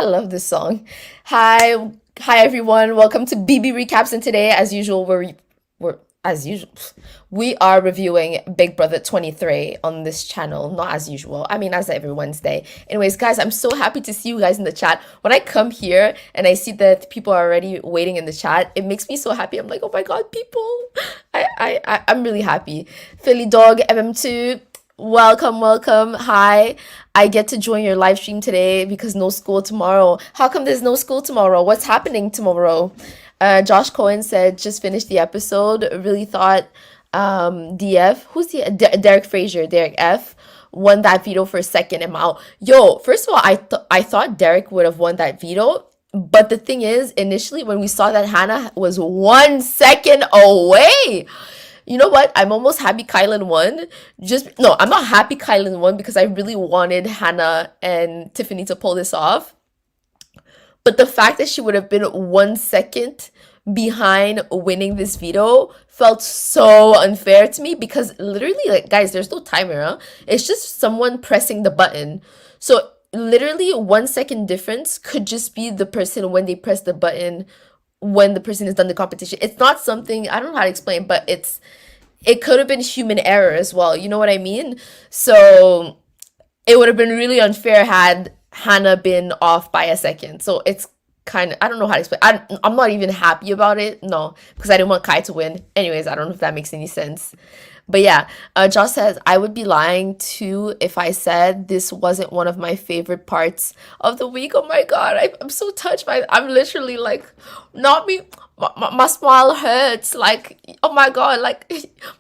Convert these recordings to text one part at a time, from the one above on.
love this song. Hi everyone. Welcome to BB Recaps, and today, as usual, we're as usual we are reviewing Big Brother 23 on this channel. Not as usual. I mean, as every Wednesday. Anyways, guys, I'm so happy to see you guys in the chat. When I come here and I see that people are already waiting in the chat, it makes me so happy. I'm like, oh my god, people! I'm really happy. Philly Dog MM2. Welcome. Hi. I get to join your live stream today because no school tomorrow. How come there's no school tomorrow? What's happening tomorrow? Josh Cohen said, just finished the episode. Really thought DF, Derek Frazier, Derek F, won that veto for second amount. Yo, first of all, I thought Derek would have won that veto. But the thing is, initially when we saw that Hannah was 1 second away, you know what? I'm almost happy Kylan won. No, I'm not happy Kylan won because I really wanted Hannah and Tiffany to pull this off. But the fact that she would have been 1 second behind winning this veto felt so unfair to me because literally, like, guys, there's no timer, huh? It's just someone pressing the button. So literally 1 second difference could just be the person when they press the button when the person has done the competition. It's not something, I don't know how to explain, but it could have been human error as well. You know what I mean? So it would have been really unfair had Hannah been off by a second. So it's kind of, I don't know how to explain. I'm not even happy about it. No, because I didn't want Kai to win. Anyways, I don't know if that makes any sense. But yeah, Josh says, I would be lying too if I said this wasn't one of my favorite parts of the week. Oh my God, I'm so touched by it. I'm literally like, not me, my smile hurts. Like, oh my God, like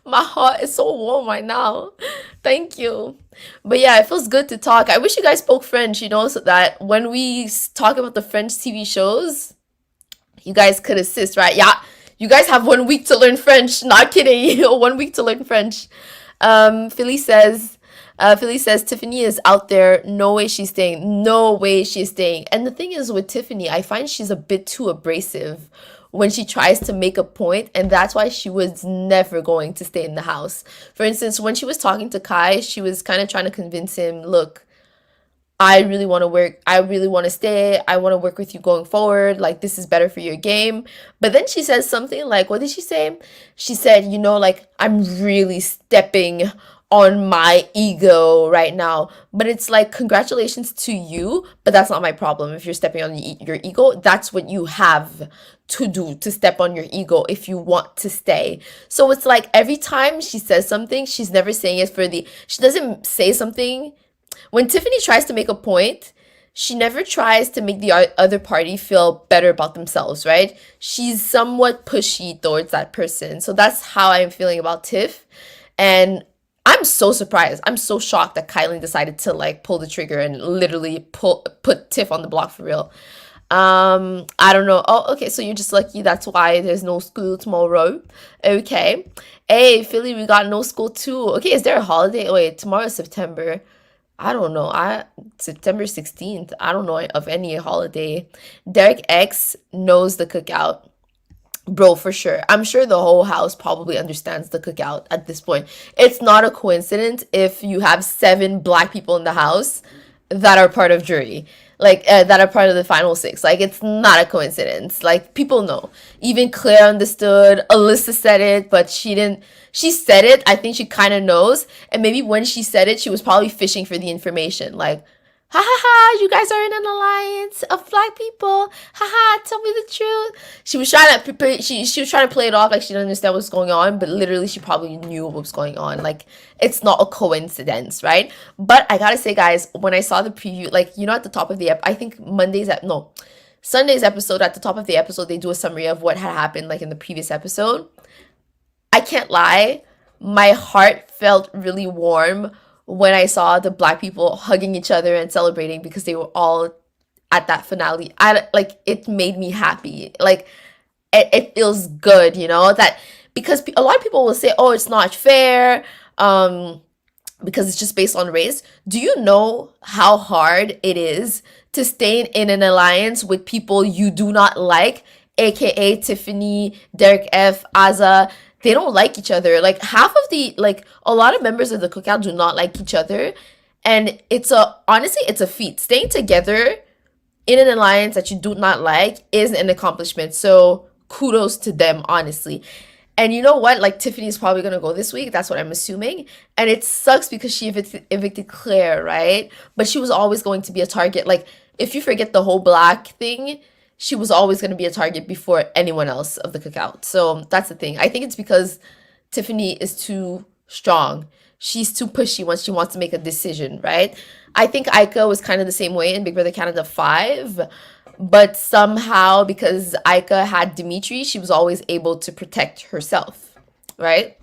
my heart is so warm right now. Thank you. But yeah, it feels good to talk. I wish you guys spoke French, so that when we talk about the French TV shows, you guys could assist, right? Yeah. You guys have 1 week to learn French. Not kidding. 1 week to learn French. Philly says Tiffany is out there. No way she's staying. No way she's staying. And the thing is with Tiffany, I find she's a bit too abrasive when she tries to make a point, and that's why she was never going to stay in the house. For instance, when she was talking to Kai, she was kind of trying to convince him, look, I really want to work. I really want to stay. I want to work with you going forward. Like, this is better for your game. But then she says something like, what did she say? She said, like, I'm really stepping on my ego right now. But it's like, congratulations to you, but that's not my problem. If you're stepping on your ego, that's what you have to do, to step on your ego if you want to stay. So it's like every time she says something, she's never saying it she doesn't say something. When Tiffany tries to make a point, she never tries to make the other party feel better about themselves, right? She's somewhat pushy towards that person. So that's how I'm feeling about Tiff. And I'm so surprised. I'm so shocked that Kylie decided to like pull the trigger and literally put Tiff on the block for real. I don't know. Oh, okay, so you're just lucky. That's why there's no school tomorrow. Okay. Hey, Philly, we got no school too. Okay, is there a holiday? Wait, tomorrow's September. I don't know. September 16th. I don't know of any holiday. Derek X knows the cookout. Bro, for sure. I'm sure the whole house probably understands the cookout at this point. It's not a coincidence if you have 7 black people in the house that are part of jury. Like, that are part of the final 6. Like, it's not a coincidence. Like, people know. Even Claire understood. Alyssa said it, but she didn't. She said it. I think she kind of knows. And maybe when she said it, she was probably fishing for the information. Like, ha ha ha, you guys are in an alliance of black people. Ha ha, tell me the truth. She was trying to she was trying to play it off like she didn't understand what's going on, but literally she probably knew what was going on. Like, it's not a coincidence, right? But I gotta say, guys, when I saw the preview, like, at the top of the I think Sunday's episode, at the top of the episode, they do a summary of what had happened like in the previous episode. I can't lie, my heart felt really warm when I saw the black people hugging each other and celebrating because they were all at that finale. It made me happy. Like, it feels good, that, because a lot of people will say, oh, it's not fair, because it's just based on race. Do you know how hard it is to stay in an alliance with people you do not like, aka Tiffany, Derek F, Aza? They don't like each other. Like, a lot of members of the cookout do not like each other. And honestly, it's a feat. Staying together in an alliance that you do not like is an accomplishment. So kudos to them, honestly. And you know what? Like Tiffany is probably gonna go this week. That's what I'm assuming. And it sucks because she evicted Claire, right? But she was always going to be a target. Like if you forget the whole black thing, she was always going to be a target before anyone else of the cookout. So that's the thing. I think it's because Tiffany is too strong. She's too pushy once she wants to make a decision, right? I think Aika was kind of the same way in Big Brother Canada 5, but somehow because Aika had Dimitri, she was always able to protect herself, right?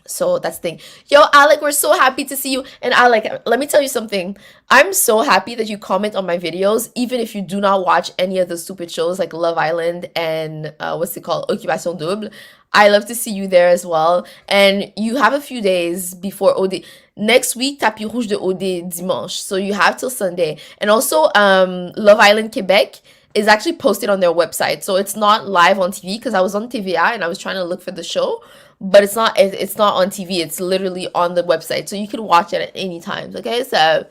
So that's the thing. Yo, Alec, we're so happy to see you. And Alec, let me tell you something. I'm so happy that you comment on my videos, even if you do not watch any of the stupid shows like Love Island and what's it called? Occupation Double. I love to see you there as well. And you have a few days before OD. Next week, Tapis Rouge de OD dimanche. So you have till Sunday. And also, Love Island Quebec is actually posted on their website. So it's not live on TV because I was on TVA and I was trying to look for the show, but it's not on TV. It's literally on the website. So you can watch it at any time. Okay? So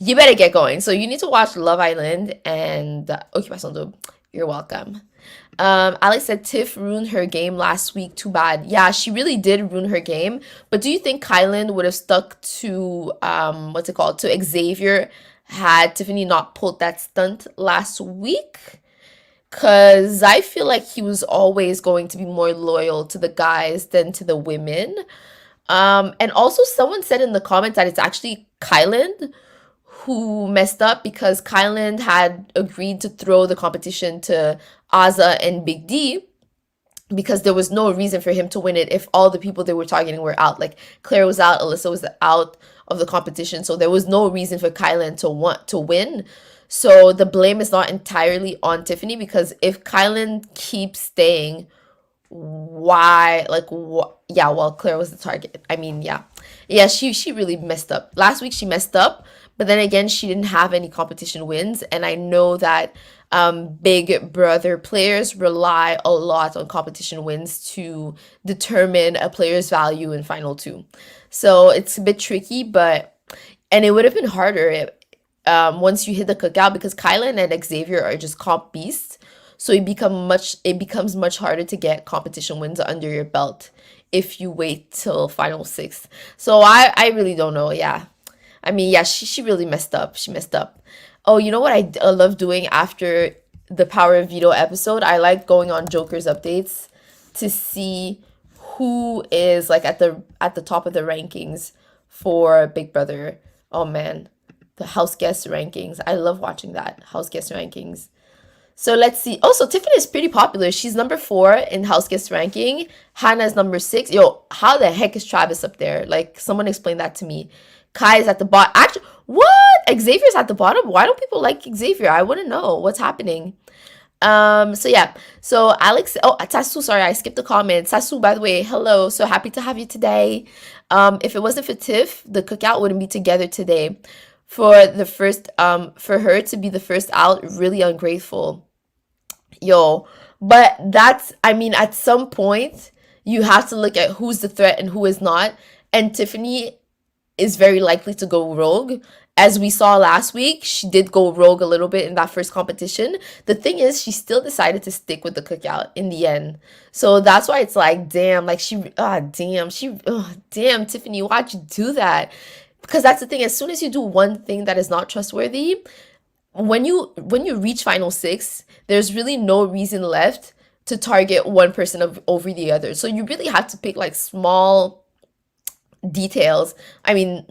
you better get going. So you need to watch Love Island and Occupation Double. You're welcome. Alex said Tiff ruined her game last week. Too bad. Yeah, she really did ruin her game. But do you think Kylan would have stuck to what's it called? To Xavier had Tiffany not pulled that stunt last week? Cause I feel like he was always going to be more loyal to the guys than to the women. And also someone said in the comments that it's actually Kylan who messed up because Kylan had agreed to throw the competition to Aza and Big D because there was no reason for him to win it if all the people they were targeting were out. Like Claire was out, Alyssa was out of the competition, so there was no reason for Kylan to want to win. So the blame is not entirely on Tiffany because if Kylan keeps staying, why yeah, well, Claire was the target. I mean, yeah, she really messed up last week. She messed up, but then again, she didn't have any competition wins, and I know that Big Brother players rely a lot on competition wins to determine a player's value in final two. So it's a bit tricky, but and it would have been harder if, once you hit the cookout because Kylan and Xavier are just comp beasts. So it becomes much harder to get competition wins under your belt if you wait till final six. So I really don't know. Yeah. I mean, yeah, she really messed up. She messed up. Oh, you know what I love doing after the Power of Veto episode? I like going on Joker's updates to see who is like at the top of the rankings for Big Brother. Oh man, the house guest rankings. I love watching that. House guest rankings. So let's see. Also, Tiffany is pretty popular. She's number 4 in house guest ranking. Hannah's number 6. Yo, how the heck is Travis up there? Like, someone explain that to me. Kai is at the bottom. Actually, what? Xavier's at the bottom? Why don't people like Xavier? I wouldn't know what's happening. So yeah. So Alex, oh, Sasu, sorry, I skipped the comment. Sasu, by the way, hello. So happy to have you today. If it wasn't for Tiff, the cookout wouldn't be together today. For the first, for her to be the first out, really ungrateful. Yo, but that's, I mean, at some point, you have to look at who's the threat and who is not. And Tiffany is very likely to go rogue. As we saw last week, she did go rogue a little bit in that first competition. The thing is, she still decided to stick with the cookout in the end. So that's why it's like, damn, like damn, Tiffany, why'd you do that? Because that's the thing, as soon as you do one thing that is not trustworthy, when you reach final six, there's really no reason left to target one person over the other. So you really have to pick like small details. I mean,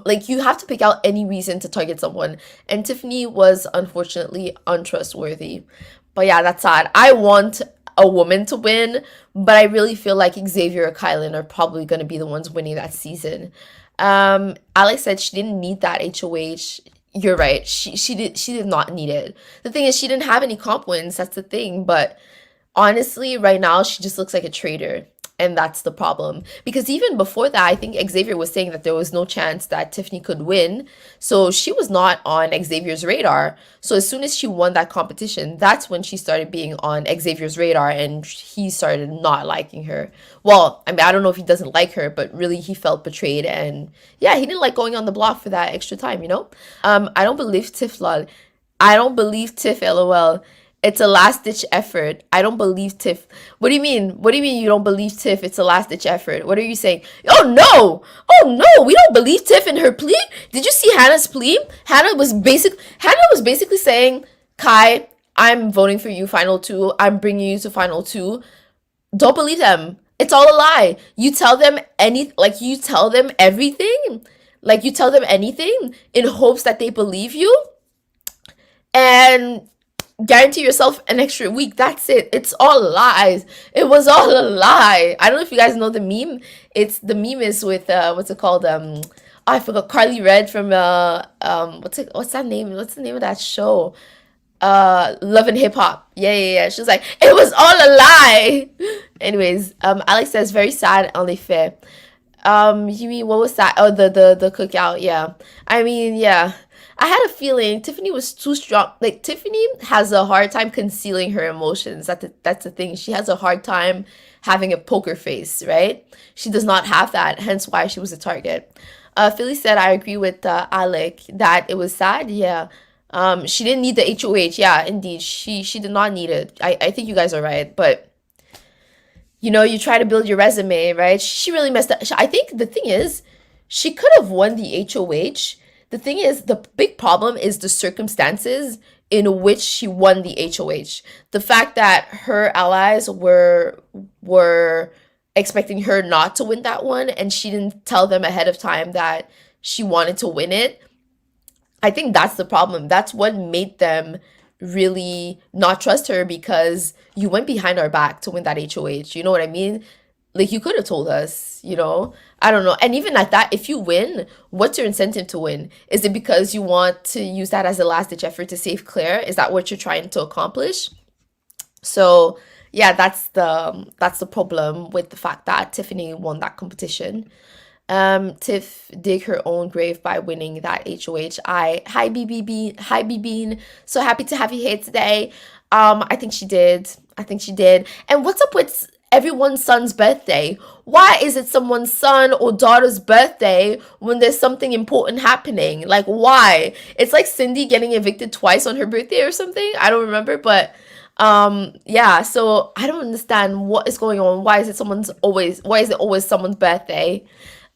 like you have to pick out any reason to target someone. And Tiffany was unfortunately untrustworthy. But yeah, that's sad. I want a woman to win, but I really feel like Xavier or Kylan are probably going to be the ones winning that season. Alex said she didn't need that HOH. You're right. She did not need it. The thing is, she didn't have any comp wins. That's the thing. But honestly, right now, she just looks like a traitor. And that's the problem. Because even before that, I think Xavier was saying that there was no chance that Tiffany could win. So she was not on Xavier's radar. So as soon as she won that competition, that's when she started being on Xavier's radar and he started not liking her. Well, I mean, I don't know if he doesn't like her, but really he felt betrayed. And yeah, he didn't like going on the block for that extra time, you know? I don't believe Tiff lol. I don't believe Tiff, lol. It's a last ditch effort. I don't believe Tiff. What do you mean? What do you mean you don't believe Tiff? It's a last ditch effort. What are you saying? Oh no! Oh no! We don't believe Tiff in her plea. Did you see Hannah's plea? Hannah was basically saying, Kai, I'm voting for you, final two. I'm bringing you to final two. Don't believe them. It's all a lie. You tell them you tell them everything. Like you tell them anything in hopes that they believe you and guarantee yourself an extra week. That's it. It's all lies. It was all a lie. I don't know if you guys know the meme. The meme is with what's it called? I forgot, Carly Red from what's that name? What's the name of that show? Love and Hip Hop. Yeah. She was like, it was all a lie. Anyways, Alex says very sad, only fair. You mean what was that? Oh, the cookout. Yeah. I mean, yeah. I had a feeling Tiffany was too strong. Like Tiffany has a hard time concealing her emotions. That's the thing. She has a hard time having a poker face, right? She does not have that. Hence why she was a target. Philly said, I agree with Alec that it was sad. Yeah. She didn't need the HOH. Yeah, indeed. She did not need it. I think you guys are right. But, you know, you try to build your resume, right? She really messed up. I think the thing is, she could have won the HOH. The thing is, the big problem is the circumstances in which she won the HOH. The fact that her allies were expecting her not to win that one, and she didn't tell them ahead of time that she wanted to win it. I think that's the problem. That's what made them really not trust her, because you went behind our back to win that HOH. You know what I mean? Like, you could have told us, you know? I don't know. And even at that, if you win, what's your incentive to win? Is it because you want to use that as a last-ditch effort to save Claire? Is that what you're trying to accomplish? So, yeah, that's the problem with the fact that Tiffany won that competition. Tiff dig her own grave by winning that HOH. Hi BBB, hi BB. So happy to have you here today. I think she did. And what's up with everyone's son's birthday? Why is it someone's son or daughter's birthday when there's something important happening? Like, why? It's like Cindy getting evicted twice on her birthday or something. I don't remember, but yeah, so I don't understand what is going on. Why is it always someone's birthday?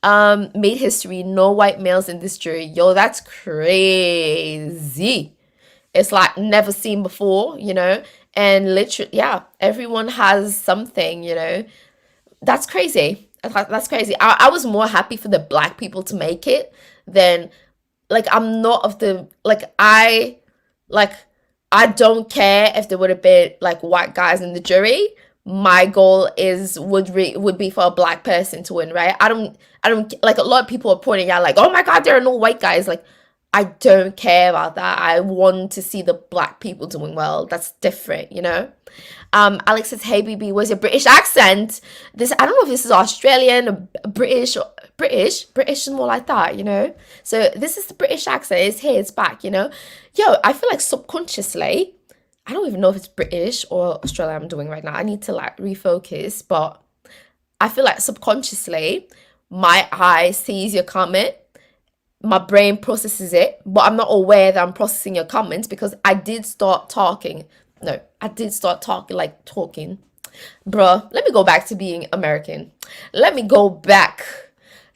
Made history, no white males in this jury. Yo, that's crazy. It's like never seen before, you know? And literally, yeah, everyone has something, you know? That's crazy. That's crazy. I was more happy for the black people to make it than, like, I'm not of the, I don't care if there would have been, like, white guys in the jury. My goal would be for a black person to win, right? I don't like, a lot of people are pointing out like, oh my god, there are no white guys. Like, I don't care about that. I want to see the black people doing well. That's different, you know? Alex says, hey BB, where's your British accent? I don't know if this is Australian, British is more like that, you know? So this is the British accent. It's here, it's back, you know? Yo, I feel like subconsciously, I don't even know if it's British or Australia I'm doing right now. I need to like refocus, but I feel like subconsciously my eye sees your comment, my brain processes it, but I'm not aware that I'm processing your comments because I did start talking. No, I did start talking, like talking. Bruh, let me go back to being American. Let me go back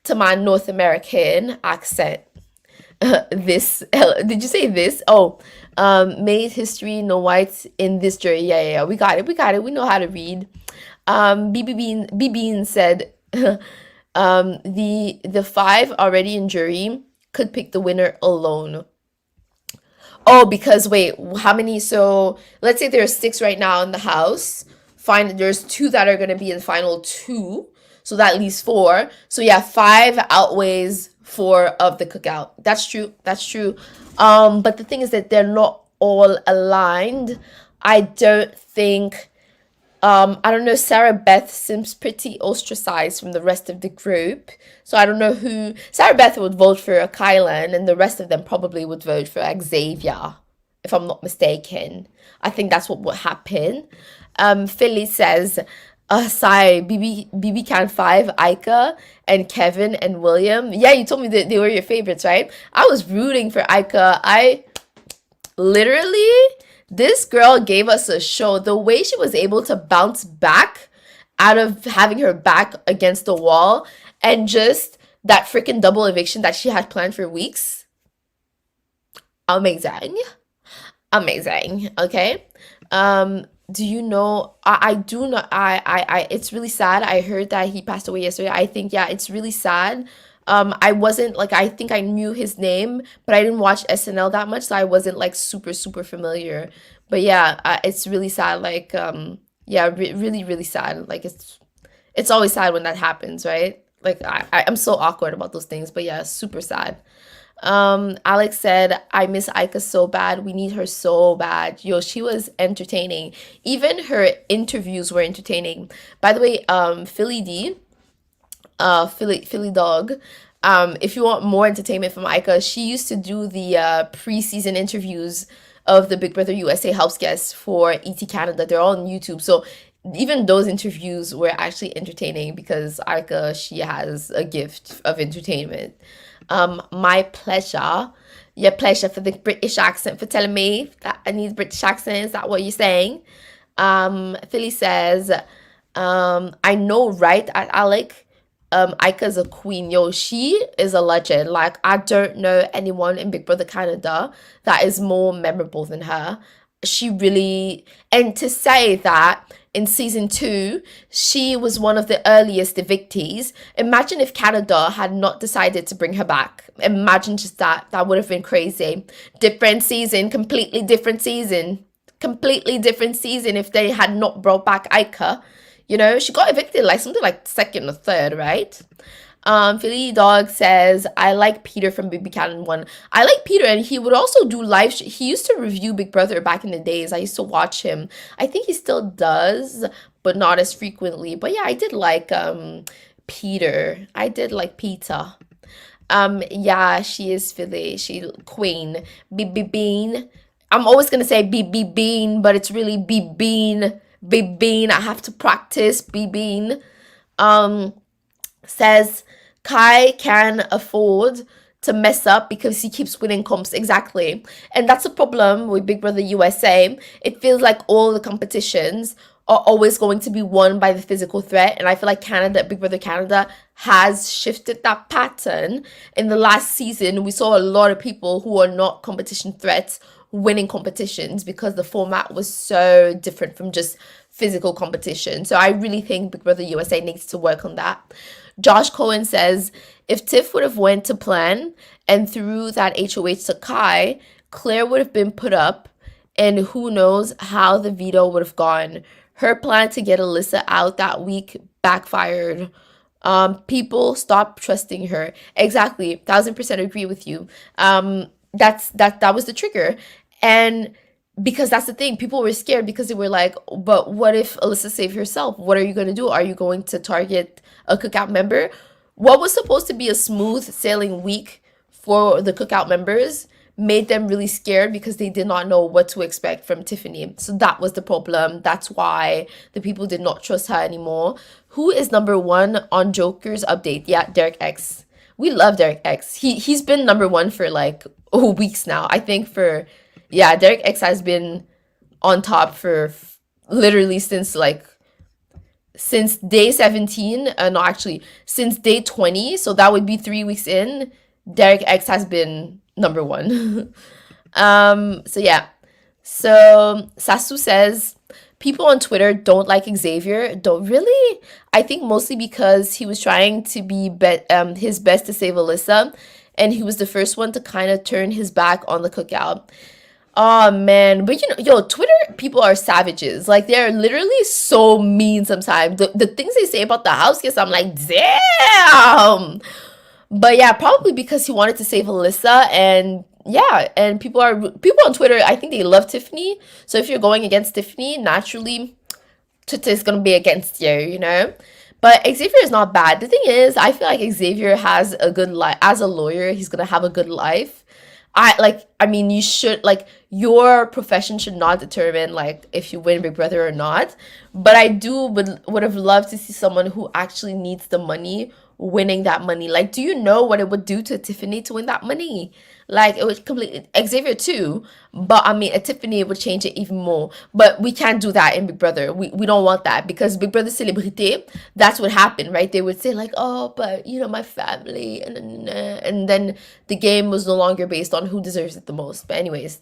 to my North American accent. Did you say this? Oh, made history, no whites in this jury. Yeah, we got it. We know how to read. BB Bean said, the 5 already in jury could pick the winner alone. Oh, because wait, how many? So let's say there's 6 right now in the house. Fine, there's 2 that are gonna be in final 2, so that leaves 4. So yeah, 5 outweighs 4 of the cookout. That's true. But the thing is that they're not all aligned. I don't think. I don't know. Sarah Beth seems pretty ostracized from the rest of the group. So I don't know who. Sarah Beth would vote for Kylan, and the rest of them probably would vote for Xavier, if I'm not mistaken. I think that's what would happen. Philly says, Sai, BB Can 5, Ika, and Kevin and William. Yeah, you told me that they were your favorites, right? I was rooting for Ika. Literally, this girl gave us a show. The way she was able to bounce back out of having her back against the wall and just that freaking double eviction that she had planned for weeks. Amazing. Amazing. Okay. Do you know I do not I it's really sad. I heard that he passed away yesterday. I think yeah, it's really sad. I wasn't like I think I knew his name, but I didn't watch SNL that much, so I wasn't like super familiar. But yeah, it's really sad. Like yeah, really really sad. Like it's always sad when that happens, right? Like I'm so awkward about those things, but yeah, super sad. Alex said, I miss Aika so bad. We need her so bad. Yo, she was entertaining. Even her interviews were entertaining. By the way, Philly D, Philly Dog, if you want more entertainment from Aika, she used to do the preseason interviews of the Big Brother USA Helps guests for ET Canada. They're all on YouTube. So even those interviews were actually entertaining because Aika, she has a gift of entertainment. My pleasure. Your pleasure for the British accent, for telling me that I need British accent. Is that what you're saying? Philly says, I know, right, at Alec. Ika's a queen. Yo, she is a legend. Like, I don't know anyone in Big Brother Canada that is more memorable than her. She really, and to say that in season 2, she was one of the earliest evictees. Imagine if Canada had not decided to bring her back. Imagine just that. That would have been crazy. Different season, completely different season. Completely different season if they had not brought back Ika. You know, she got evicted like something like second or third, right? Philly Dog says, I like Peter from Baby Cannon 1. I like Peter, and he would also do live. He used to review Big Brother back in the days. I used to watch him. I think he still does, but not as frequently. But yeah, I did like Peter. I did like Peter. Yeah, she is Philly. She queen. BB Bean. I'm always gonna say BB Bean, but it's really B Bean. B Bean. I have to practice B Bean. Says Kai can afford to mess up because he keeps winning comps. Exactly. And that's a problem with Big Brother USA. It feels like all the competitions are always going to be won by the physical threat. And I feel like Big Brother Canada has shifted that pattern. In the last season, we saw a lot of people who are not competition threats winning competitions because the format was so different from just physical competition. So I really think Big Brother USA needs to work on that. Josh Cohen says, if Tiff would have went to plan and threw that HOH to Kai, Claire would have been put up, and who knows how the veto would have gone. Her plan to get Alyssa out that week backfired. People stopped trusting her. Exactly, 1000% agree with you. That was the trigger, and because that's the thing, people were scared because they were like, but what if Alyssa saved herself? What are you going to do? Are you going to target a cookout member? What was supposed to be a smooth sailing week for the cookout members made them really scared because they did not know what to expect from Tiffany. So that was the problem. That's why the people did not trust her anymore. Who is number 1 on Joker's update? Yeah, Derek X. We love Derek X. He's been number 1 for like weeks now. I think yeah, Derek X has been on top for literally since day 17. No, actually, since day 20. So that would be 3 weeks in. Derek X has been number 1. So yeah. So Sasu says, people on Twitter don't like Xavier. Don't really? I think mostly because he was trying to be his best to save Alyssa. And he was the first one to kind of turn his back on the cookout. Oh man, but you know, yo, Twitter people are savages. Like they're literally so mean sometimes. The things they say about the house guests, I'm like, damn. But yeah, probably because he wanted to save Alyssa, and yeah, and people on Twitter, I think they love Tiffany. So if you're going against Tiffany, naturally Twitter is gonna be against you, you know? But Xavier is not bad. The thing is, I feel like Xavier has a good life. As a lawyer, he's gonna have a good life. I mean, you should, like, your profession should not determine like if you win Big Brother or not. But I would have loved to see someone who actually needs the money winning that money. Like, do you know what it would do to Tiffany to win that money? Like, it would completely Xavier too, but I mean, a Tiffany would change it even more. But we can't do that in Big Brother. We don't want that because Big Brother celebrity, that's what happened, right? They would say like, oh, but you know, my family, and then the game was no longer based on who deserves it the most. But anyways,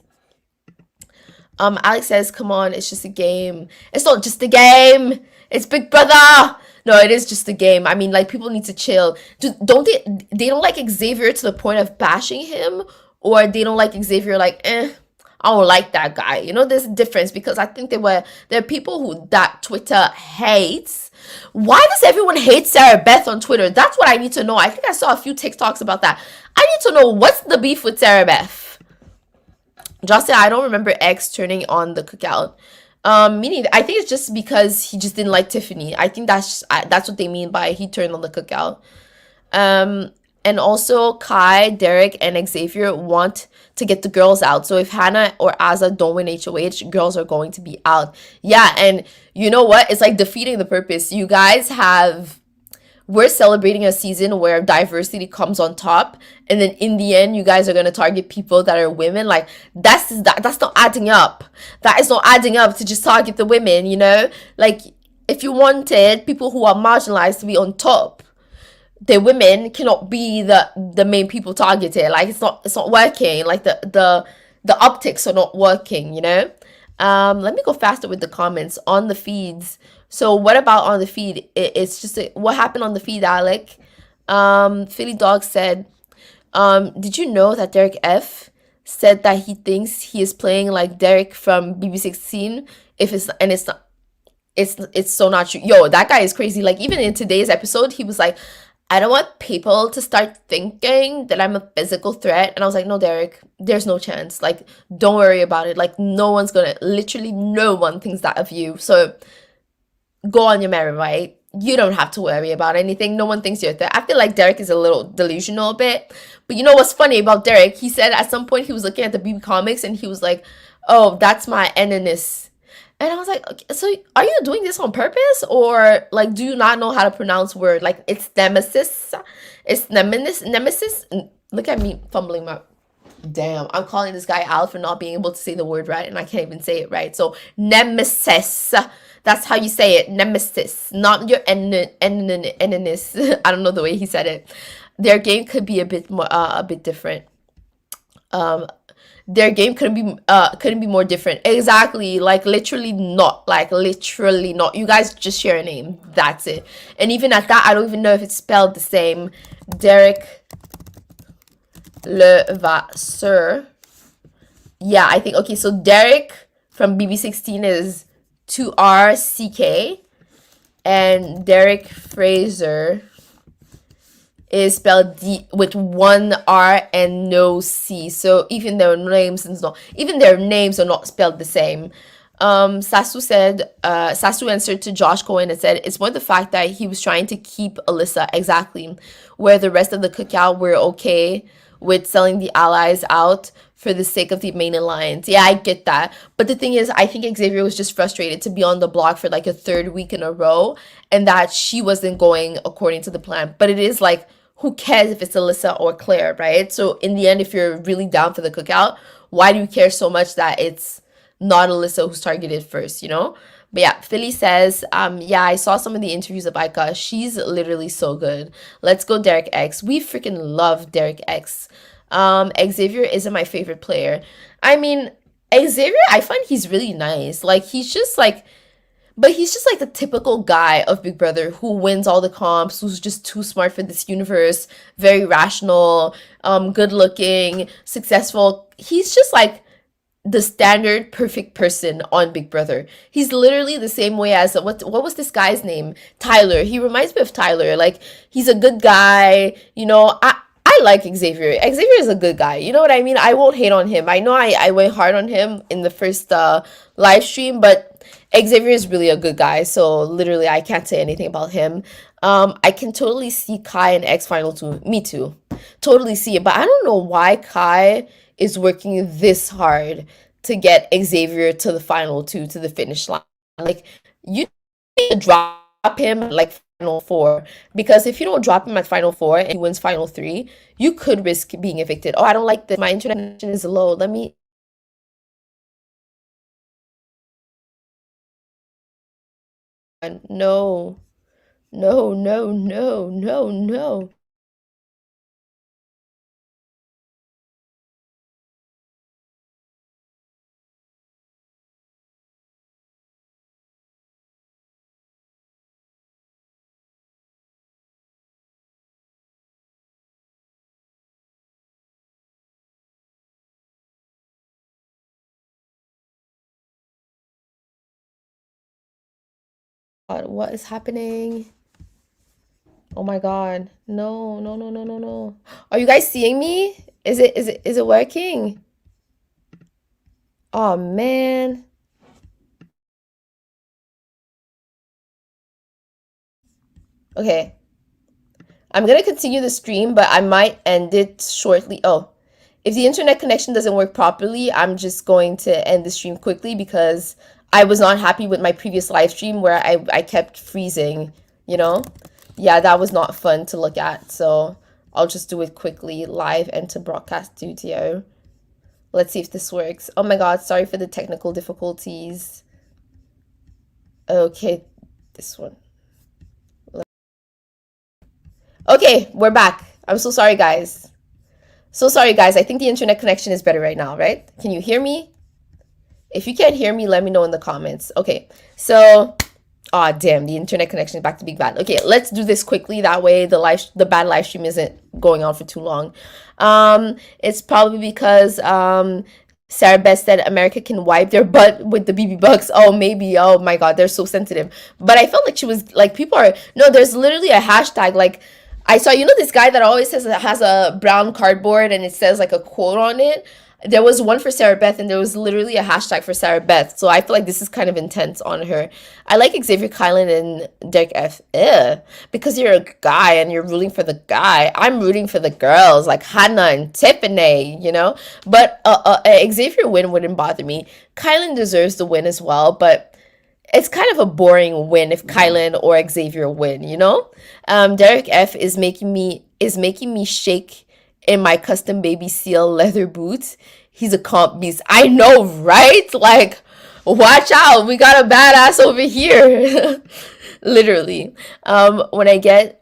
Alex says, come on, it's just a game. It's not just a game. It's Big Brother. No, it is just a game. I mean, like, people need to chill. Don't they don't like Xavier to the point of bashing him, or they don't like Xavier like, I don't like that guy. You know, there's a difference because I think there are people who that Twitter hates. Why does everyone hate Sarah Beth on Twitter? That's what I need to know. I think I saw a few TikToks about that. I need to know what's the beef with Sarah Beth. Just I don't remember X turning on the cookout. Me neither. I think it's just because he just didn't like Tiffany. I think that's what they mean by he turned on the cookout. And also Kai, Derek, and Xavier want to get the girls out. So if Hannah or Azza don't win HOH, girls are going to be out. Yeah, and you know what? It's like defeating the purpose. You guys have we're celebrating a season where diversity comes on top, and then in the end you guys are going to target people that are women. Like that's not adding up. That is not adding up to just target the women, you know? Like if you wanted people who are marginalized to be on top, the women cannot be the main people targeted. Like it's not working. Like the optics are not working, you know? Let me go faster with the comments on the feeds. So what about on the feed? It's just what happened on the feed, Alec. Philly Dog said, did you know that Derek F said that he thinks he is playing like Derek from BB16? It's so not true. Yo, that guy is crazy. Like even in today's episode, he was like, I don't want people to start thinking that I'm a physical threat. And I was like, no, Derek, there's no chance. Like, don't worry about it. Like, literally no one thinks that of you. So go on your merry way. You don't have to worry about anything. No one thinks you're a threat. I feel like Derek is a little delusional a bit. But you know what's funny about Derek? He said at some point he was looking at the BB comics and he was like, oh, that's my enemies. And I was like, okay, so are you doing this on purpose? Or like, do you not know how to pronounce word? Like it's nemesis. It's nemesis. Look at me fumbling my, damn, I'm calling this guy out for not being able to say the word right. And I can't even say it right. So nemesis. That's how you say it. Nemesis. Not your enemies. I don't know the way he said it. Their game could be a bit different. Their game couldn't be more different. Exactly. Like literally not. You guys just share a name. That's it. And even at that, I don't even know if it's spelled the same. Derek Levasseur. Yeah, I think okay, so Derek from BB16 is 2RCK, and Derek Fraser is spelled with 1R and no C. So even their names are not spelled the same. Sasu answered to Josh Cohen and said it's more the fact that he was trying to keep Alyssa, exactly, where the rest of the cookout were okay with selling the allies out for the sake of the main alliance. Yeah, I get that. But the thing is, I think Xavier was just frustrated to be on the block for like a third week in a row and that she wasn't going according to the plan. But it is like, who cares if it's Alyssa or Claire, right? So in the end, if you're really down for the cookout, why do you care so much that it's not Alyssa who's targeted first, you know? But yeah, Philly says, yeah, I saw some of the interviews of Ika. She's literally so good. Let's go Derek X. We freaking love Derek X. Xavier isn't my favorite player. I mean, Xavier, I find he's really nice. Like, he's just like the typical guy of Big Brother who wins all the comps, who's just too smart for this universe, very rational, good looking, successful. He's just like the standard perfect person on Big Brother. He's literally the same way as what was this guy's name? Tyler. He reminds me of Tyler. Like, he's a good guy, you know. I like Xavier. Xavier is a good guy. You know what I mean? I won't hate on him. I know I went hard on him in the first live stream, but Xavier is really a good guy. So literally, I can't say anything about him. I can totally see Kai and X final too. Me too. Totally see it. But I don't know why Kai is working this hard to get Xavier to the final two, to the finish line. Like, you need to drop him like final four, because if you don't drop him at final four and he wins final three, you could risk being evicted. Oh, I don't like this. My internet connection is low. Let me. No, no, no, no, no, no. God, what is happening? Oh my God. No, no, no, no, no, no. Are you guys seeing me? Is it working? Oh man. Okay. I'm gonna continue the stream, but I might end it shortly. Oh, if the internet connection doesn't work properly, I'm just going to end the stream quickly because I was not happy with my previous live stream where I kept freezing, you know? Yeah, that was not fun to look at. So I'll just do it quickly, live and to broadcast studio. Let's see if this works. Oh my God, sorry for the technical difficulties. Okay, this one. Okay, we're back. I'm so sorry, guys. So sorry, guys. I think the internet connection is better right now, right? Can you hear me? If you can't hear me, let me know in the comments. Okay, so, oh damn, the internet connection is back to being bad. Okay, let's do this quickly. That way, the bad live stream isn't going on for too long. It's probably because Sarah Beth said America can wipe their butt with the BB bucks. Oh, maybe. Oh my God, they're so sensitive. But I felt like she was like, people are, no, there's literally a hashtag. Like, I saw, this guy that always has a brown cardboard and it says like a quote on it. There was one for Sarah Beth and there was literally a hashtag for Sarah Beth. So I feel like this is kind of intense on her. I like Xavier Kylan and Derek F. Because you're a guy and you're rooting for the guy. I'm rooting for the girls like Hannah and Tiffany, But Xavier win wouldn't bother me. Kylan deserves the win as well, but it's kind of a boring win if Kylan or Xavier win, Derek F is making me shake in my custom baby seal leather boots. He's a comp beast. I know, right? Like, watch out. We got a badass over here. Literally. When I get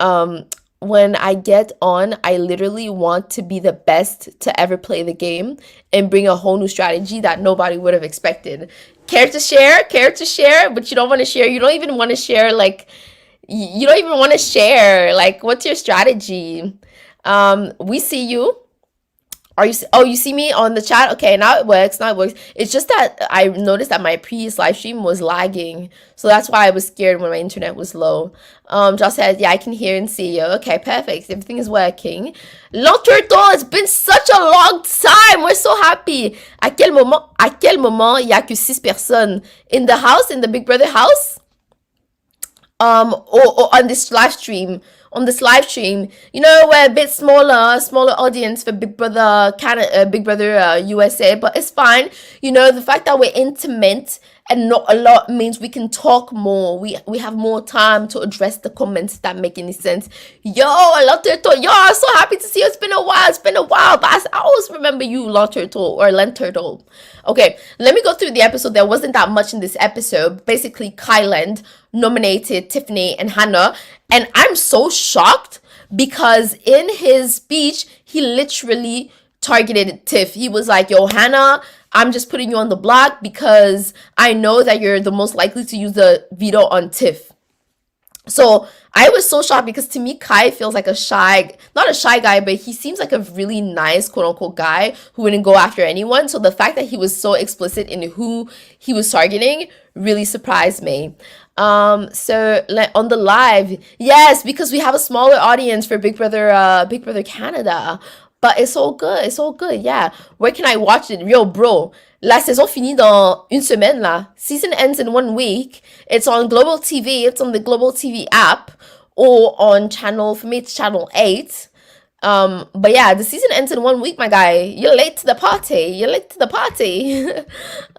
on, I literally want to be the best to ever play the game and bring a whole new strategy that nobody would have expected. Care to share? Care to share? But you don't want to share. You don't even want to share, like, you don't even want to share. Like, what's your strategy? We see you. You see me on the chat? Okay, now it works. It's just that I noticed that my previous live stream was lagging. So that's why I was scared when my internet was low. Josh said, yeah, I can hear and see you. Okay, perfect. Everything is working. L'Enturto, it's been such a long time. We're so happy. À quel moment il y a que 6 personnes in the house, in the Big Brother house? Or on this live stream. We're a bit smaller audience for Big Brother Canada, Big Brother USA, but it's fine. The fact that we're intimate and not a lot means we can talk more. We have more time to address the comments that make any sense. Yo, I'm so happy to see you. It's been a while, but I always remember you, Lanturtle or Lenturtle. Okay, let me go through the episode. There wasn't that much in this episode. Basically, Kyland nominated Tiffany and Hannah, and I'm so shocked because in his speech, he literally targeted Tiff. He was like, yo, Hannah, I'm just putting you on the block because I know that you're the most likely to use the veto on Tiff. So I was so shocked because to me, Kai feels like not a shy guy, but he seems like a really nice, quote unquote, guy who wouldn't go after anyone. So the fact that he was so explicit in who he was targeting really surprised me. So like on the live, yes, because we have a smaller audience for Big Brother Canada. But it's all good, yeah. Where can I watch it? Yo, bro, la saison finit dans une semaine, là. Season ends in 1 week. It's on Global TV. It's on the Global TV app. Or on for me, it's channel 8. But yeah, the season ends in 1 week, my guy. You're late to the party. You're late to the party.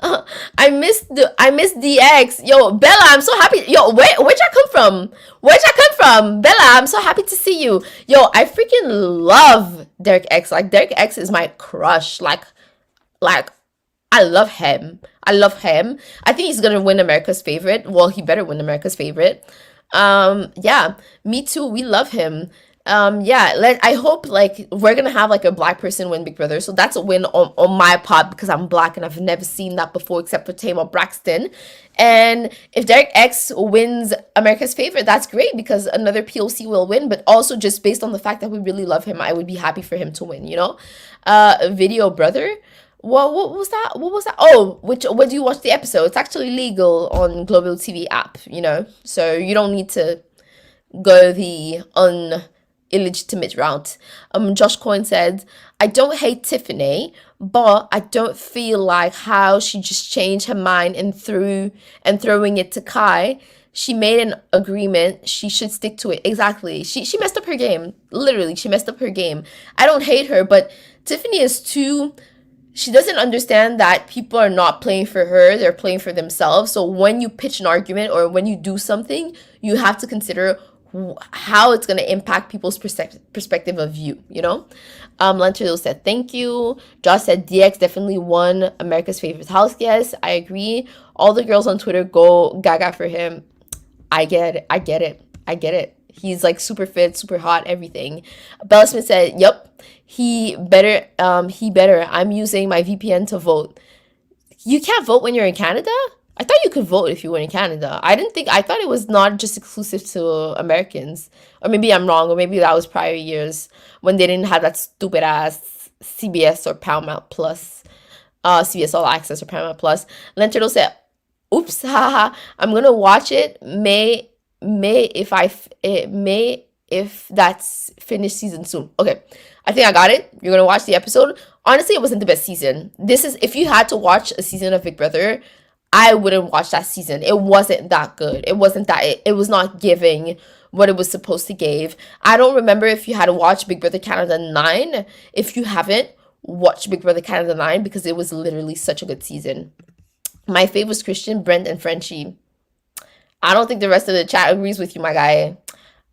I missed DX. Yo, Bella, I'm so happy. Yo, where'd you come from? Where'd you come from? Bella, I'm so happy to see you. Yo, I freaking love Derek X. Like, Derek X is my crush. Like I love him. I love him. I think he's gonna win America's favorite. Well, he better win America's favorite. Yeah, me too. We love him. Yeah, I hope like we're gonna have like a black person win Big Brother. So that's a win on my part because I'm black and I've never seen that before except for Tamar Braxton. And if Derek X wins America's favorite, that's great because another POC will win. But also just based on the fact that we really love him, I would be happy for him to win, you know? Video brother. What was that? What was that? Oh, where do you watch the episode? It's actually legal on Global TV app, you know? So you don't need to go the illegitimate route. Josh Coyne said, I don't hate Tiffany, but I don't feel like how she just changed her mind and throwing it to Kai. She made an agreement. She should stick to it. Exactly. She messed up her game. Literally, she messed up her game. I don't hate her, but Tiffany is too. She doesn't understand that people are not playing for her, they're playing for themselves. So when you pitch an argument or when you do something, you have to consider how it's going to impact people's perspective of you, you know? Lanterlo said, thank you. Josh said, DX definitely won America's favorite house guest. I agree. All the girls on Twitter go gaga for him. I get it. I get it. I get it. He's like super fit, super hot, everything. Bella Smith said, yep, he better. I'm using my VPN to vote. You can't vote when you're in Canada? I thought you could vote if you were in Canada. I thought it was not just exclusive to Americans. Or maybe I'm wrong, or maybe that was prior years when they didn't have that stupid ass CBS or Paramount Plus, CBS All Access or Paramount Plus. Lenterdo said, oops, haha, I'm gonna watch it. May if that's finished season soon. Okay, I think I got it. You're gonna watch the episode. Honestly, it wasn't the best season. This is if you had to watch a season of Big Brother, I wouldn't watch that season. It wasn't that good. It wasn't that. It was not giving what it was supposed to give. I don't remember if you had to watch Big Brother Canada 9. If you haven't, watch Big Brother Canada 9 because it was literally such a good season. My fave was Christian, Brent, and Frenchie. I don't think the rest of the chat agrees with you, my guy.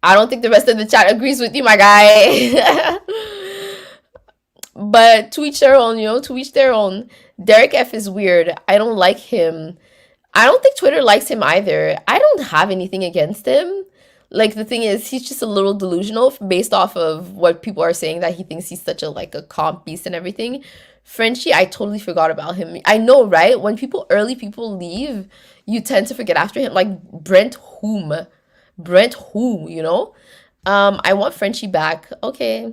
I don't think the rest of the chat agrees with you, my guy. But to each their own, you know, to each their own. Derek F is weird. I don't like him. I don't think Twitter likes him either. I don't have anything against him. Like, the thing is, he's just a little delusional based off of what people are saying, that he thinks he's such a comp beast and everything. Frenchie, I totally forgot about him. I know, right? When early people leave, you tend to forget after him. Like Brent who, you know? I want Frenchie back. Okay.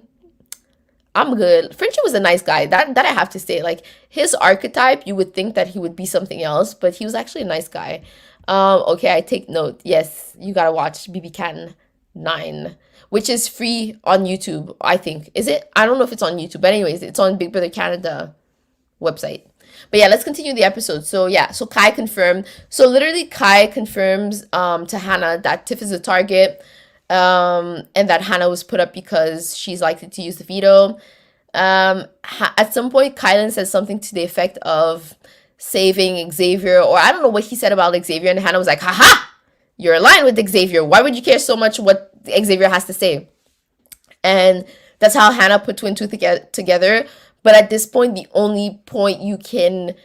I'm good. Frenchie was a nice guy. That I have to say. Like, his archetype, you would think that he would be something else, but he was actually a nice guy. Okay, I take note. Yes, you gotta watch BB Can 9, which is free on YouTube, I think. Is it? I don't know if it's on YouTube, but anyways, it's on Big Brother Canada website. But yeah, let's continue the episode. So yeah, so Kai confirmed. So literally Kai confirms to Hannah that Tiff is a target, and that Hannah was put up because she's likely to use the veto. At some point, Kylan says something to the effect of saving Xavier, or I don't know what he said about Xavier, and Hannah was like, haha, you're aligned with Xavier. Why would you care so much what Xavier has to say? And that's how Hannah put two and two together. But at this point, the only point you can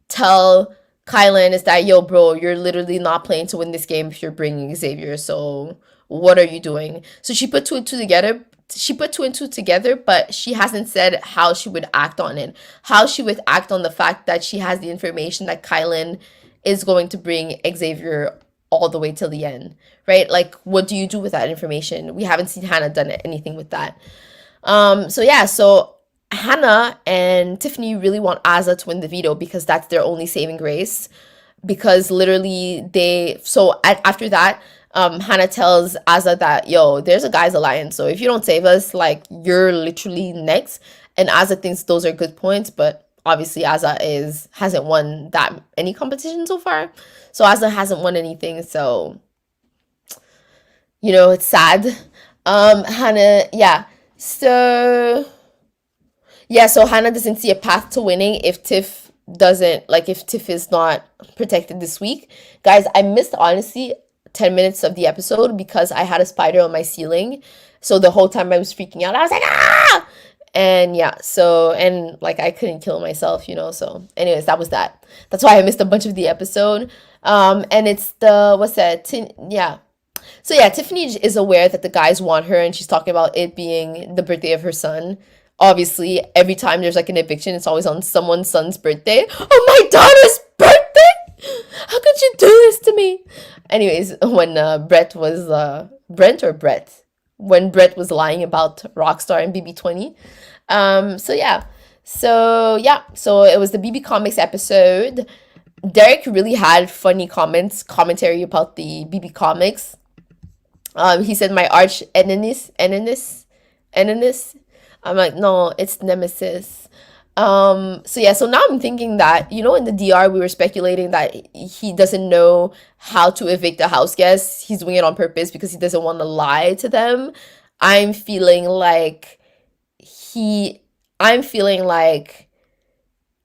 tell Kylan is that, yo, bro, you're literally not playing to win this game if you're bringing Xavier. So what are you doing? So she put two and two together. She put two and two together, but she hasn't said how she would act on it. How she would act on the fact that she has the information that Kylan is going to bring Xavier all the way till the end, right? Like, what do you do with that information? We haven't seen Hannah done anything with that. So yeah, so Hannah and Tiffany really want Azah to win the veto because that's their only saving grace. Because literally after that, Hannah tells Azah that, yo, there's a guys alliance, so if you don't save us, like, you're literally next. And Azah thinks those are good points, but obviously Azah hasn't won any competition so far. So Azah hasn't won anything, so, you know, it's sad. Hannah, yeah. So yeah, so Hannah doesn't see a path to winning if Tiff doesn't like if Tiff is not protected this week. Guys, I missed honestly 10 minutes of the episode because I had a spider on my ceiling. So the whole time I was freaking out. I was like, ah! And yeah, so and like I couldn't kill myself, so anyways, that was that. That's why I missed a bunch of the episode. And it's the what's that? Yeah. So yeah, Tiffany is aware that the guys want her, and she's talking about it being the birthday of her son. Obviously, every time there's like an eviction, it's always on someone's son's birthday. Oh, my daughter's birthday! How could you do this to me? Anyways, when Brent or Brett, when Brett was lying about Rockstar and BB20. So it was the BB Comics episode. Derek really had funny commentary about the BB Comics. He said my arch enemies. I'm like, no, it's nemesis. So now I'm thinking that, in the DR we were speculating that he doesn't know how to evict a house guest. He's doing it on purpose because he doesn't want to lie to them. I'm feeling like he I'm feeling like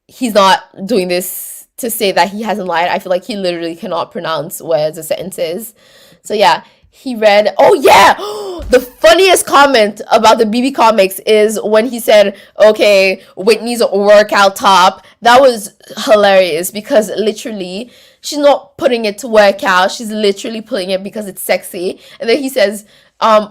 he's not doing this to say that he hasn't lied. I feel like he literally cannot pronounce words or sentences. So yeah, he read. Oh yeah, the funniest comment about the BB comics is when he said, "Okay, Whitney's workout top." That was hilarious because literally she's not putting it to work out. She's literally putting it because it's sexy. And then he says,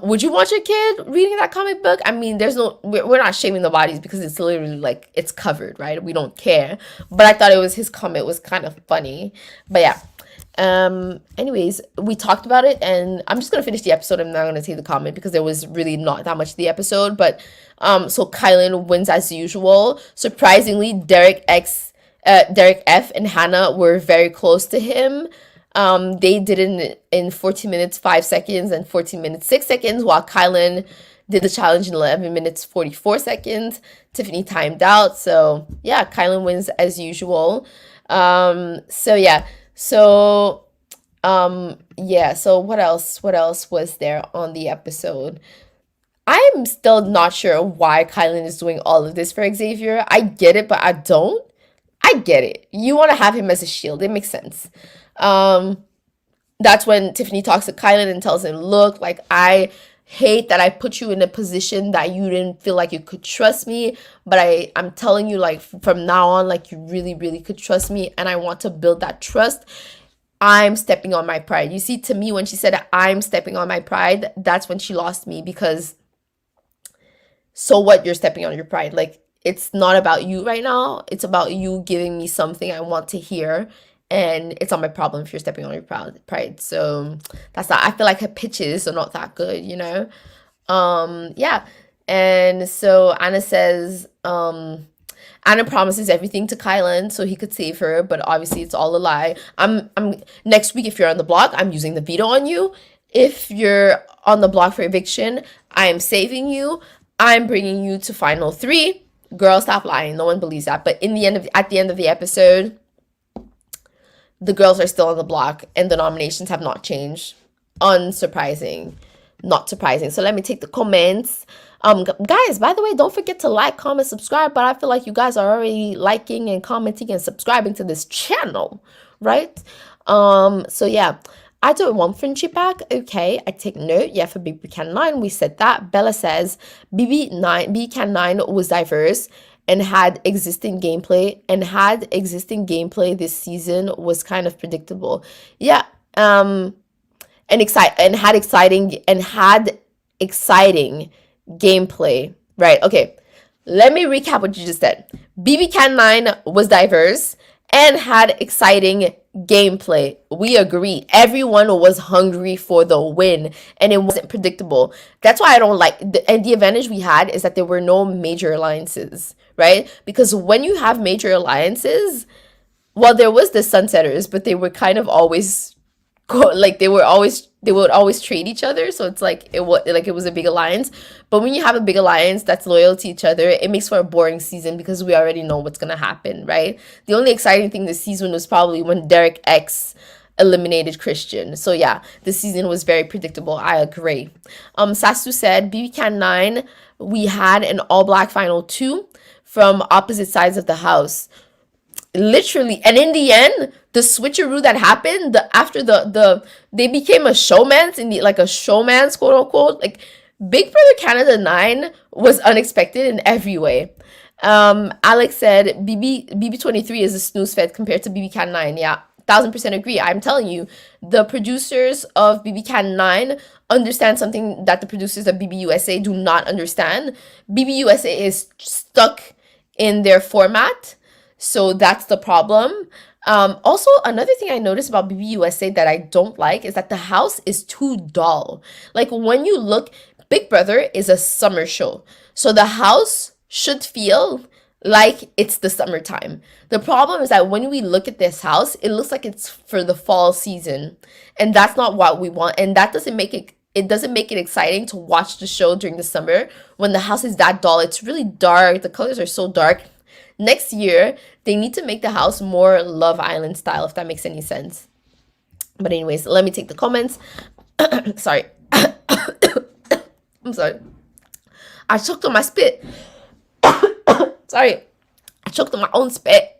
would you want your kid reading that comic book? I mean, we're not shaming the bodies because it's literally like it's covered, right? We don't care. But I thought his comment was kind of funny. But yeah. Anyways, we talked about it, and I'm just gonna finish the episode. I'm not gonna say the comment because there was really not that much to the episode. But so Kylan wins as usual. Surprisingly, Derek F and Hannah were very close to him. They did it in 14 minutes 5 seconds and 14 minutes 6 seconds, while Kylan did the challenge in 11 minutes 44 seconds. Tiffany timed out, so yeah, Kylan wins as usual. So yeah, so so what else was there on the episode? I'm still not sure why Kylan is doing all of this for Xavier. I get it, but I don't. I get it. You want to have him as a shield. It makes sense. That's when Tiffany talks to Kylan and tells him, look, like, I hate that I put you in a position that you didn't feel like you could trust me, but I'm telling you, like, from now on, like, you really, really could trust me, and I want to build that trust. I'm stepping on my pride. You see, to me, when she said I'm stepping on my pride, that's when she lost me, because so what, you're stepping on your pride? Like, it's not about you right now. It's about you giving me something I want to hear. And it's not my problem if you're stepping on your pride. So that's that. I feel like her pitches are not that good, Yeah. And so Anna says, Anna promises everything to Kylan so he could save her, but obviously it's all a lie. I'm next week, if you're on the block, I'm using the veto on you. If you're on the block for eviction, I am saving you. I'm bringing you to final 3. Girl, stop lying. No one believes that. But at the end of the episode, the girls are still on the block and the nominations have not changed. Unsurprising. Not surprising. So let me take the comments. Guys, by the way, don't forget to like, comment, subscribe. But I feel like you guys are already liking and commenting and subscribing to this channel, right? So yeah. I don't want friendship pack. Okay, I take note. Yeah, for BB Can 9, we said that. Bella says BB Can 9 was diverse and had existing gameplay, this season was kind of predictable. Yeah, and had exciting gameplay. Right. Okay. Let me recap what you just said. BB Can 9 was diverse and had exciting gameplay. We agree. Everyone was hungry for the win, and it wasn't predictable. That's why I don't like and the advantage we had is that there were no major alliances, right? Because when you have major alliances, well, there was the Sunsetters, but they were kind of always they would always trade each other, so it's like it was a big alliance. But when you have a big alliance that's loyal to each other, it makes for a boring season because we already know what's gonna happen, right? The only exciting thing this season was probably when Derek X eliminated Christian. So yeah, this season was very predictable. I agree. Sasu said BB Can 9, we had an all black final 2 from opposite sides of the house. Literally, and in the end, the switcheroo that happened, after they became a showman's in the like a showman's quote unquote, like Big Brother Canada 9 was unexpected in every way. Alex said BB23 is a snooze fed compared to BB Can 9. Yeah, 1000% agree. I'm telling you, the producers of BB Can 9 understand something that the producers of BB USA do not understand. BB USA is stuck in their format, so that's the problem. Also, another thing I noticed about BB USA that I don't like is that the house is too dull. Like when you look, Big Brother is a summer show, so the house should feel like it's the summertime. The problem is that when we look at this house, it looks like it's for the fall season, and that's not what we want. And that doesn't make it exciting to watch the show during the summer when the house is that dull. It's really dark. The colors are so dark. Next year, they need to make the house more Love Island style, if that makes any sense. But anyways, let me take the comments. Sorry. I'm sorry. I choked on my spit. Sorry. I choked on my own spit.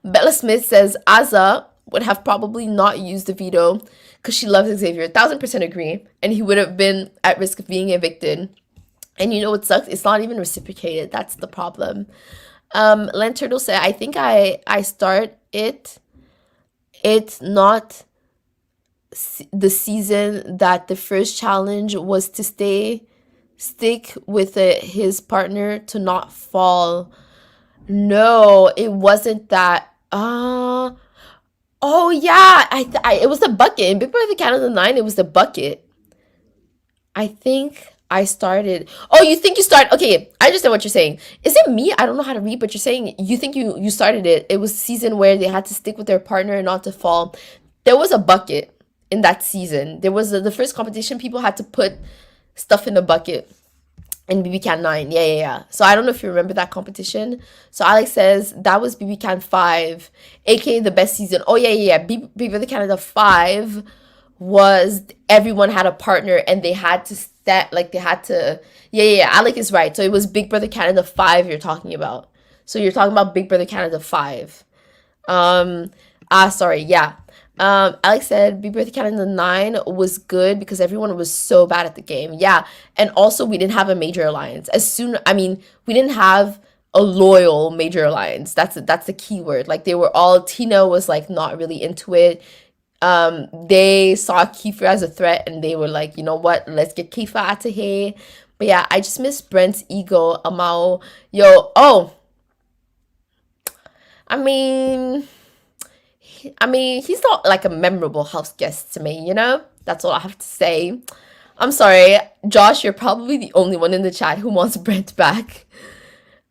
Bella Smith says Azza would have probably not used the veto because she loves Xavier. 1000% agree. And he would have been at risk of being evicted. And you know what sucks? It's not even reciprocated. That's the problem. Len Turtle said, I think I start it. It's not the season that the first challenge was to stick with his partner to not fall. No, it wasn't that. Oh yeah, it was the bucket. In Big Brother Canada 9, it was the bucket. I think I started. Oh, you think you started? Okay, I understand what you're saying. Is it me? I don't know how to read, but you're saying you think you started it. It was a season where they had to stick with their partner and not to fall. There was a bucket in that season. There was the first competition. People had to put stuff in the bucket in BB Can 9. Yeah. So I don't know if you remember that competition. So Alex says that was BB Can 5, aka the best season. Oh yeah. Big Brother Canada 5 was everyone had a partner and they had to Alec is right. So it was Big Brother Canada 5 you're talking about. So you're talking about Big Brother Canada 5. Sorry, yeah. Alex said Big Brother Canada 9 was good because everyone was so bad at the game. Yeah. And also we didn't have a major alliance. We didn't have a loyal major alliance. That's the key word. Like Tina was like not really into it. They saw Kiefer as a threat and they were like, you know what, let's get Kiefer out of here. But yeah, I just miss Brent's ego. Amao. He's not like a memorable house guest to me, you know? That's all I have to say. I'm sorry, Josh, you're probably the only one in the chat who wants Brent back.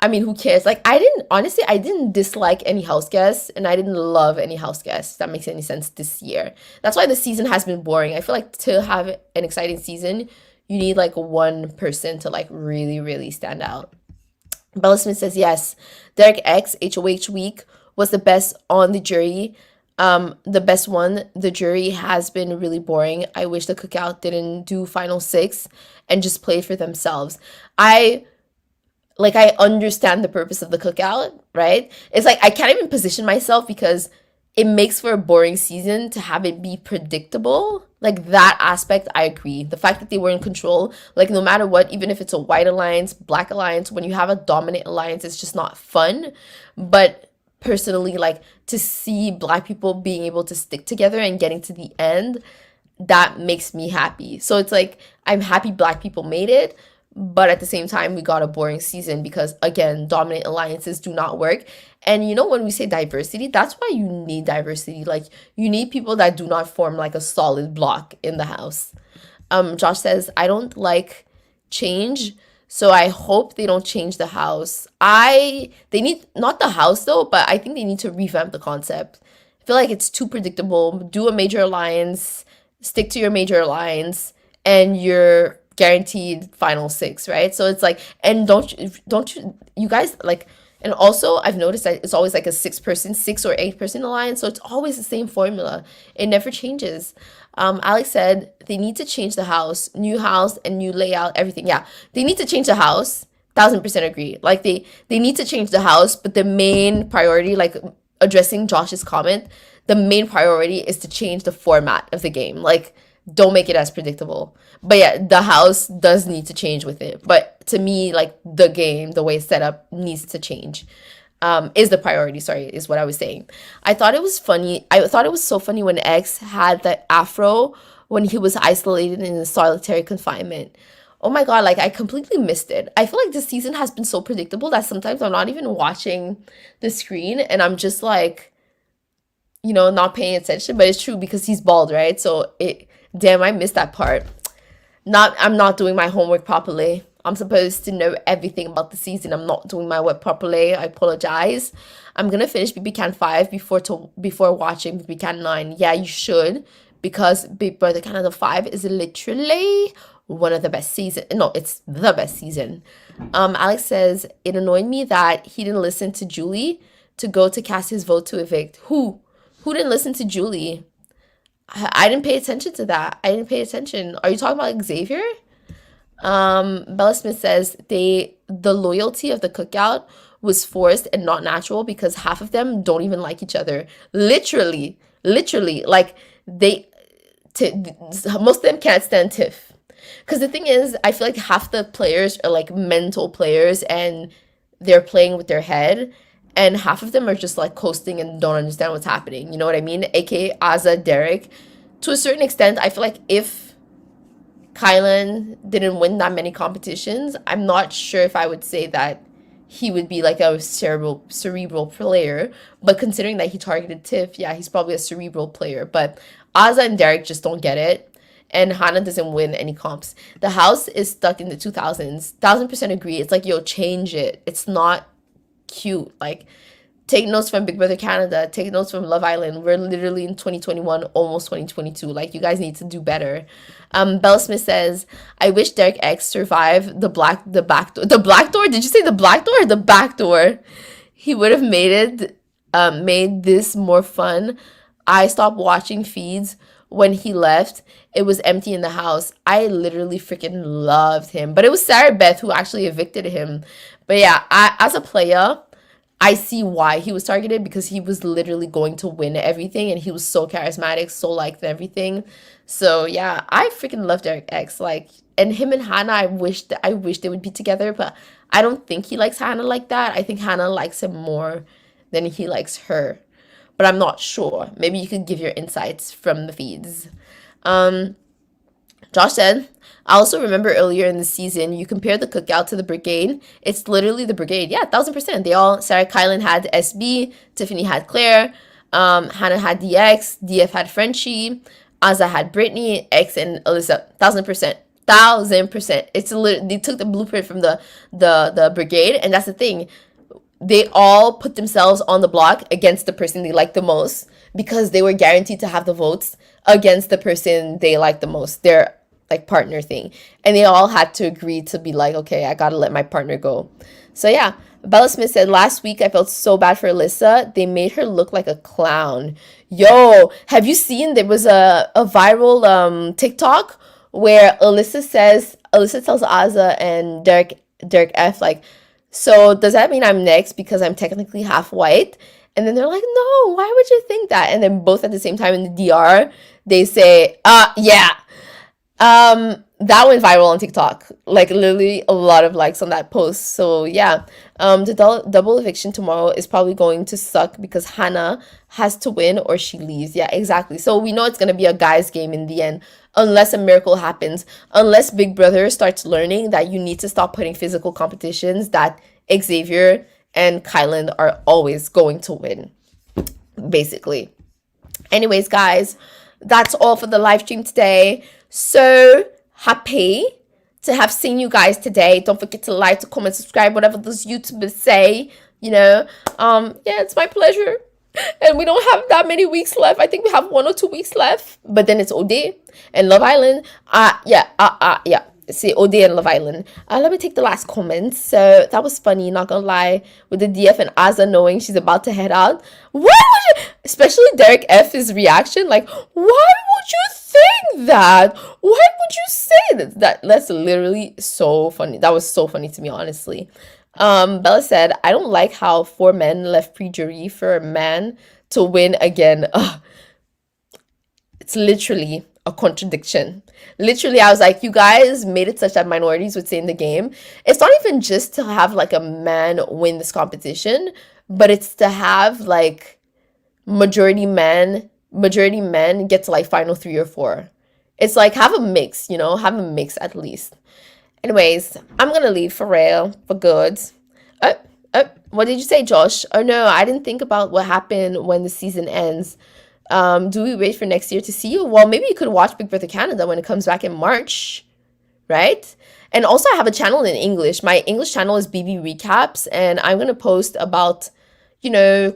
Who cares? Like, I didn't dislike any house guests, and I didn't love any house guests. If that makes any sense this year. That's why the season has been boring. I feel like to have an exciting season, you need like one person to like really, really stand out. Bella Smith says, yes, Derek X, HOH week was the best on the jury. The best one. The jury has been really boring. I wish the cookout didn't do final 6 and just play for themselves. I understand the purpose of the cookout, right? It's like I can't even position myself because it makes for a boring season to have it be predictable. Like that aspect, I agree. The fact that they were in control, like no matter what, even if it's a white alliance, black alliance, when you have a dominant alliance, it's just not fun. But personally, like to see black people being able to stick together and getting to the end, that makes me happy. So it's like I'm happy black people made it. But at the same time, we got a boring season because, again, dominant alliances do not work. And, you know, when we say diversity, that's why you need diversity. Like, you need people that do not form, like, a solid block in the house. Josh says, I don't like change, so I hope they don't change the house. They need, not the house, though, but I think they need to revamp the concept. I feel like it's too predictable. Do a major alliance, stick to your major alliance, and you're guaranteed final 6, right? So it's like, and don't you guys, like, And also, I've noticed that it's always like a 6 or 8 person alliance. So it's always the same formula. It never changes. Alex said they need to change the house, new house and new layout, everything. Yeah, they need to change the house. 1000% agree. Like they need to change the house, but the main priority, like addressing Josh's comment, the main priority is to change the format of the game. Like, don't make it as predictable. But yeah, the house does need to change with it. But to me, like the game, the way it's set up needs to change. Is the priority, sorry, is what I was saying. I thought it was funny. I thought it was so funny when X had the afro when he was isolated in solitary confinement. Oh my god, like I completely missed it. I feel like this season has been so predictable that sometimes I'm not even watching the screen and I'm just like, not paying attention. But it's true because he's bald, right? So damn, I missed that part. I'm not doing my homework properly. I'm supposed to know everything about the season. I'm not doing my work properly. I apologize. I'm gonna finish BB Can 5 before watching BB Can 9. Yeah, you should, because Big Brother Canada 5 is literally one of the best season. No, it's the best season. Alex says it annoyed me that he didn't listen to Julie to go to cast his vote to evict. Who didn't listen to Julie? I didn't pay attention to that. I didn't pay attention. Are you talking about Xavier? Bella Smith says the loyalty of the cookout was forced and not natural because half of them don't even like each other. Literally, like most of them can't stand Tiff. Because the thing is, I feel like half the players are like mental players and they're playing with their head, and half of them are just like coasting and don't understand what's happening. You know what I mean? AKA Azza, Derek. To a certain extent, I feel like if Kylan didn't win that many competitions, I'm not sure if I would say that he would be like a cerebral player. But considering that he targeted Tiff, yeah, he's probably a cerebral player. But Azza and Derek just don't get it. And Hannah doesn't win any comps. The house is stuck in the 2000s. 1000% agree. It's like, yo, change it. It's not cute. Like, take notes from Big Brother Canada. Take notes from Love Island. We're literally in 2021, almost 2022. Like, you guys need to do better. Bella Smith says, I wish Derek X survived the back door. The black door? Did you say the black door or the back door? He would have made this more fun. I stopped watching feeds when he left. It was empty in the house. I literally freaking loved him. But it was Sarah Beth who actually evicted him. But yeah, as a player, I see why he was targeted, because he was literally going to win everything and he was so charismatic, so liked everything. So yeah, I freaking love Derek X. Like, and him and Hannah, I wish they would be together, but I don't think he likes Hannah like that. I think Hannah likes him more than he likes her. But I'm not sure. Maybe you could give your insights from the feeds. Josh said, I also remember earlier in the season, you compared the cookout to the brigade. It's literally the brigade. Yeah, 1000%. Sarah Kylan had SB, Tiffany had Claire, Hannah had DX, DF had Frenchie, Azza had Brittany, X and Alyssa. 1000%. 1000%. They took the blueprint from the brigade, and that's the thing. They all put themselves on the block against the person they like the most because they were guaranteed to have the votes against the person they like the most, their like partner thing. And they all had to agree to be like, okay, I gotta let my partner go. So yeah, Bella Smith said, last week I felt so bad for Alyssa. They made her look like a clown. Yo, have you seen, there was a viral TikTok where Alyssa tells Azza and Derek F like, so does that mean I'm next because I'm technically half white? And then they're like, no, why would you think that? And then both at the same time in the DR, they say, yeah. That went viral on TikTok. Like, literally a lot of likes on that post. So yeah, the double eviction tomorrow is probably going to suck because Hannah has to win or she leaves. Yeah, exactly. So we know it's going to be a guy's game in the end, unless a miracle happens, unless Big Brother starts learning that you need to stop putting physical competitions, that Xavier and Kylan are always going to win, basically. Anyways, guys, that's all for the live stream today. So happy to have seen you guys today. Don't forget to like, to comment, subscribe, whatever those YouTubers say, yeah, it's my pleasure. And we don't have that many weeks left. I think we have 1 or 2 weeks left, but then it's OD and Love Island. Yeah. see OD and Love Island. Let me take the last comment. So that was funny, not gonna lie, with the DF and Aza knowing she's about to head out. Why would you, especially Derek F's reaction, like, why would you think that? Why would you say that? That's literally so funny. That was so funny to me, honestly. Bella said, I don't like how 4 men left pre-jury for a man to win again. Ugh, it's literally a contradiction. Literally, I was like, you guys made it such that minorities would stay in the game. It's not even just to have like a man win this competition, but it's to have like majority men get to like final 3 or 4. It's like have a mix, have a mix at least. Anyways, I'm gonna leave for real, for good. Oh, what did you say, Josh? Oh no, I didn't think about what happened when the season ends. Do we wait for next year to see you? Well, maybe you could watch Big Brother Canada when it comes back in March, right? And also, I have a channel in English. My English channel is BB Recaps, and I'm gonna post about,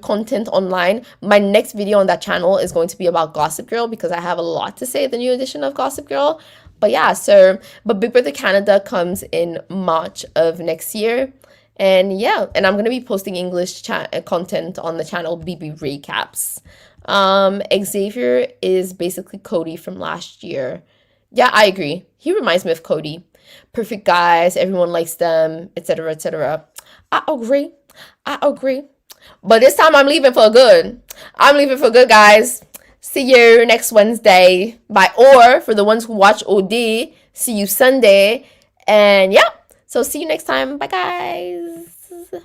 content online. My next video on that channel is going to be about Gossip Girl because I have a lot to say, the new edition of Gossip Girl. But yeah, but Big Brother Canada comes in March of next year. And yeah, and I'm going to be posting English content on the channel BB Recaps. Xavier is basically Cody from last year. Yeah, I agree. He reminds me of Cody. Perfect guys, everyone likes them, etc., etc. I agree. But this time I'm leaving for good. I'm leaving for good, guys. See you next Wednesday. Bye. Or for the ones who watch OD, see you Sunday. And yeah, so see you next time. Bye, guys.